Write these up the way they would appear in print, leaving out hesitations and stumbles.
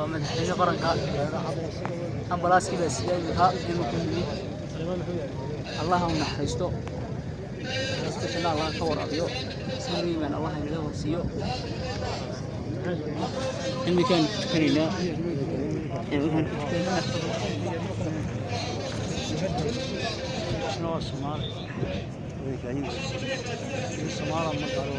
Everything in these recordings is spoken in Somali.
ومدحين قرنك أمبلاس كذا سيدها يمكن اللهم نحرسته استشهد الله كور أبيو سمي من الله يجزاه وسيو المكان كرينا المكان شنو السمار السمار ما قالوا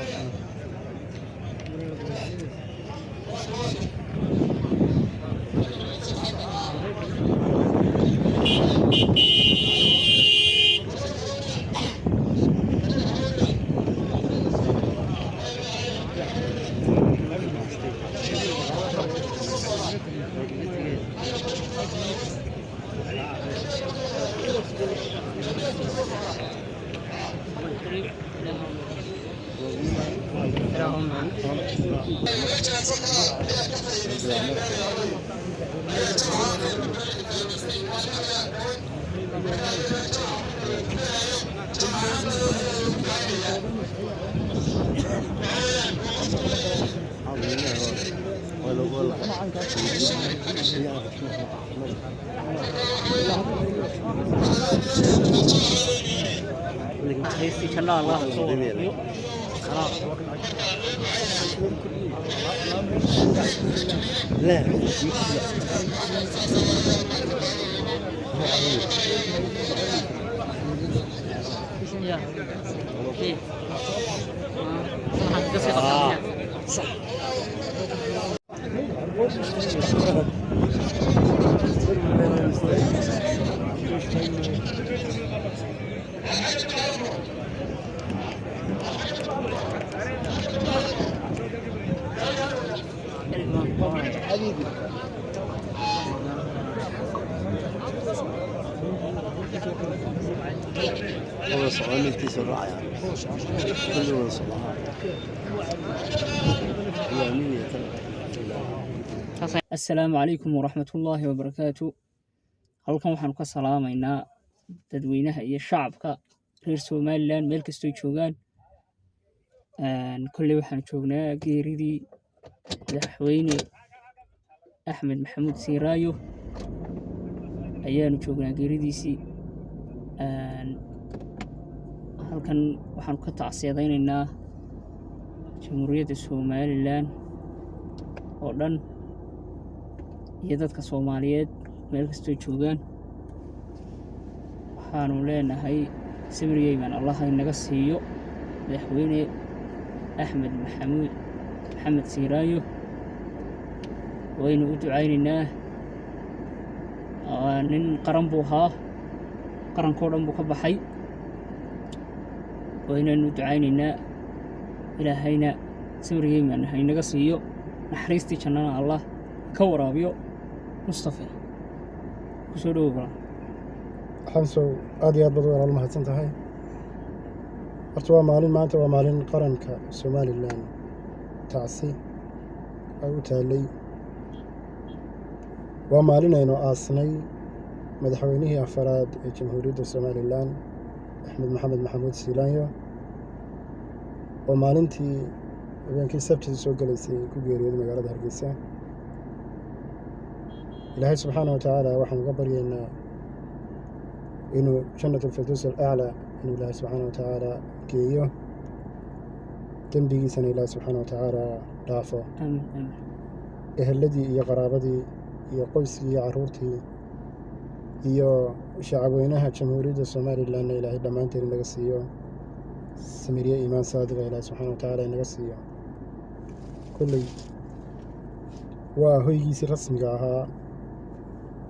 لا صح هو سؤال التسرع يعني كله صلاح السلام عليكم ورحمة الله وبركاته. halkan waxaan ka salaamaynaa dadweynaha iyo shacabka reer Soomaaliland meel kastoo joogaan kulli waxaan joognaa geeridii madaxweyne Axmed Maxamuud Siiraayo ayaanu joognaa geeridiisii halkan waxaan ka tacsiyadaynaynaa jamhuuriyadda Soomaaliland oo dhan iyo dadka Soomaaliyeed meel kastoo joogaan waxaanu leenahay samiriyeyman Allah inaga siiyo madaxweyne Axmed Maxamed Siiraayo waynu u ducaynaynaa nin qaran buu ahaa qarankoo dhan buu ka baxay waynanu u ducaynaynaa ilaahayna samiriyeyman inaga siiyo naxariistii jannana Allah ka waraabiyo Mustafa kusoo dhawow xamso aad iyo aad baad walaal mahadsan tahay horta waa maalin maanta waa maalin qaranka Somaliland taasi ay u taalay waa maalin aynu aasnay madaxweynihii afaraad ee jamhuuriyadda Somaliland Axmed Maxamuud Siiraayo oo maalintii habeenkii Sabtida soo galaysay ku geeriyooday magaalada Hargeysa إلهي سبحانه وتعالى وحن قبرينا إنه جنة الفردوس الأعلى إنه الله سبحانه وتعالى كيو تنبي سنة الله سبحانه وتعالى رافع الذي يا قرابتي يا قوسي يا عرورتي يا شعبينها جمهورية الصومال لأن إلهي لما أنت نقصيه سميرية إيمان صادق إلهي سبحانه وتعالى نقصيه كل وهو يجي رسمي جاها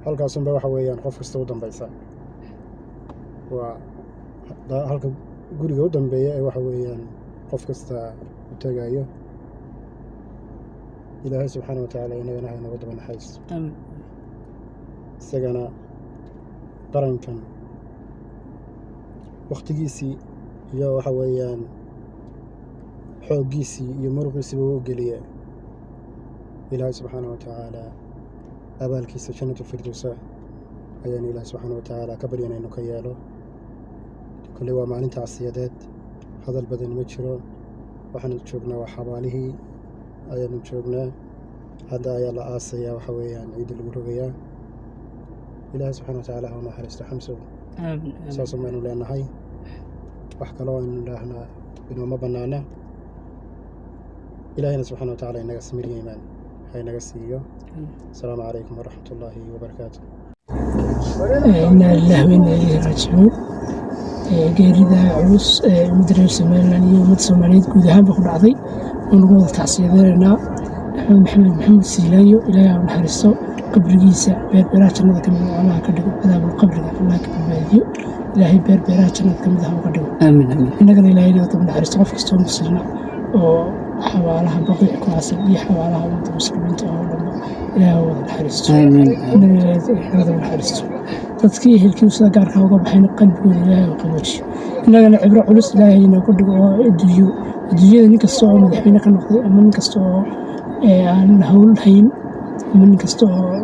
halkaasunba waxa weeyaan qof kasta u dambaysa waa halka guriga u dambeeya ee waxa weeyaan qof kasta u tagayo ilaahay subxaanahu wa tacaala inagana haynaga daba naxariisto isagana qarankan waqtigiisii iyo waxa weeyaan xooggiisii iyo muruqiisiiba u geliya ilaahay subxaanahu wa tacaala abaalkiisa jannatu firdawsa ayaan ilaahay subxaanahu wa tacaala ka baryan inuu ka yeelo kulli waa maalin tacsiyadeed hadal badan ma jiro waxaanu joognaa waa xabaalihii ayaanu joognaa hadda ayaa la aasayaa waxa weeyaan ciidda lagu rogayaa. ilaahay subxaana watacaala ha u naxariisto xamsow. saasoo maynu leenahay, wax kaloo aynu idhaahnaa inooma bannaana. ilaahayna subxaana watacaala inaga samir yimaan ha inaga siiyo. asalaamu calaykum waraxmat ullaahi wabarakaatu. inaa lillahi wa inaa ilayhi raajicuun. geerida culus ee ummadda reer somalilan iyo ummadda soomaaliyeed guud ahaanba ku dhacday waan ugu wada tacsiyadeynaa. axmed maxamed maxamuud siilaayo ilaahay ha u naxariisto, qabrigiisa beerbeeraha jannada ka mid ah allaha ka dhigo, cadaabul qabriga allaha ka badbaadiyo, ilaahay beerbeeraha jannada ka mid ah uga dhigo. innagana ilaahay naga daba naxariisto qof kastoo muslima oo xawaalaha baqiic ku aasan iyo xawaalaha ummadda muslimiinta oo dhanba ilaahay wada naxariisto. innaga ilaahay naga daba naxariisto. dadkii ehelkii sida gaarka uga baxayna qalbigooda ilaahay u qaboojiyo. innagana cibro culus ilaahay inooga dhigo oo adduunyada nin kasta oo madaxweyne ka noqday ama nin kasta oo aan hawl hayn ama nin kasta oo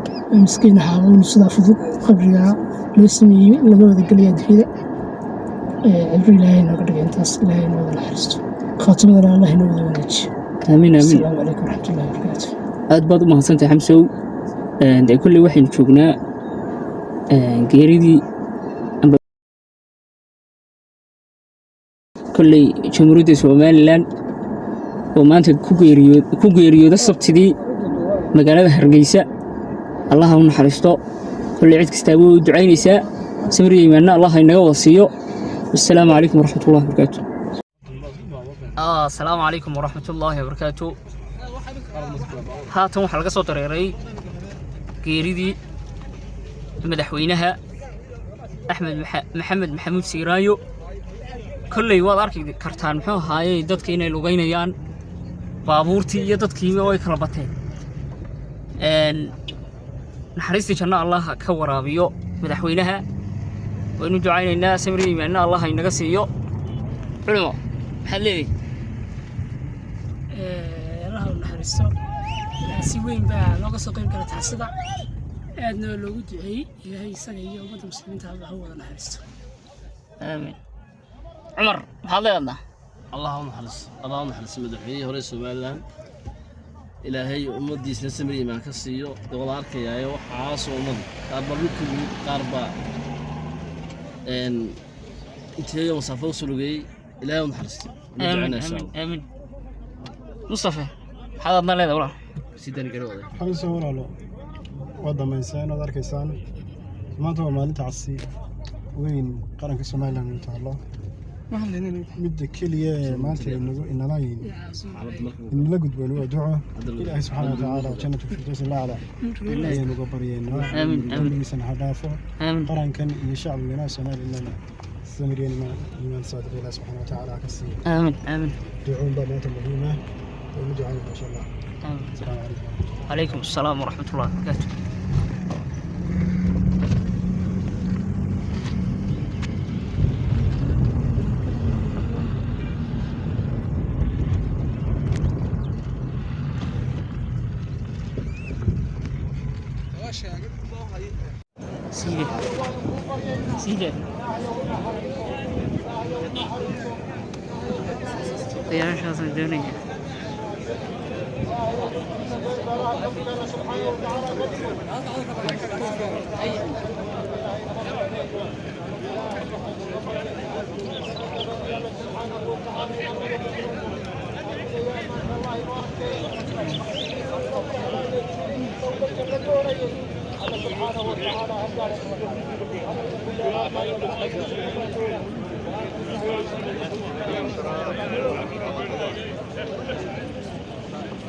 miskiin ahaaba inuu sidaa fudud qabrigaa loo sameeyey laga wada gelaya adduunyada. cibro ilaahay inooga dhiga intaas ilaahay inoo wada naxariisto. khaatimadana allah inoo wada wanaajiyo. asalaamu calaykum waraxmatullahi wabarakaatu. aad baad u mahadsantahay xamsow. dee kolley waxaynu joognaa geeridii kolley jamhuuriyadda somalilan oo maanta ku geeriyooda sabtidii magaalada hargeysa. allaha u naxariisto. kolley cid kastaa way u ducaynaysaa. samir yimaanna allah inaga wada siiyo. wasalaamu calaykum waraxmatullahi wabarakaatu. asalaamu calaykum waraxmatullaahi wabarakaatu. haatan waxaa laga soo dareeray geeridii madaxweynaha axmed maxamed maxamuud siiraayo. kolley waad arki kartaan muxuu ahaayey dadka inay lugaynayaan, baabuurtii iyo dadkiiba way kala bateen. naxariistii janno allah ka waraabiyo madaxweynaha. waynu ducaynaynaa, samir yimaanna allah inaga siiyo. culimo maxaad leedahay? allaha u naxariisto. si weyn baa looga soo qayb gala tacsida, aadna loogu duceeyey. ilaahay isaga iyo ummadda muslimiinta ha wada naxariisto. aamiin. cumar maxaad leedahay? الله نحرس مدحويه هوري سومالان إلهي أمديسنا سمري ما كسيو دولار كيايو وحاس ومن قاربا لوكو قاربا إن إنتهي وصفه سلوكي إلهي نحرس آمين آمين. مصطفى هذا ما له ولا سيدنا كروه xamsow walaalo waa dhammayseen ood arkaysaan. maanta waa maalinta casi weyn qaranka somalilan uu taalo. midda keliya ee maanta inala gudboon waa duco. ilaahay subxaana watacaala jannatu firdowsi lacla ayaynu uga baryeynaa. dambigiisana ha dhaafo. qarankan iyo shacbigana somalilan samir imaan saadiq ilaahay subxaana watacaala ha ka siiyo. آمين. ducoon baa maanta muhiima waynu ducaynaa insha allah. asalaamu calaykum. عليكم السلام ورحمة الله وبركاته. سيدي يا شخص الدنيا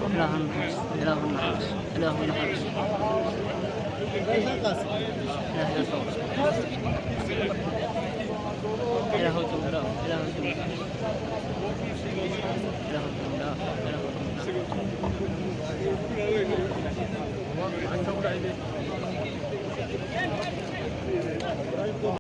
إله النحاس إله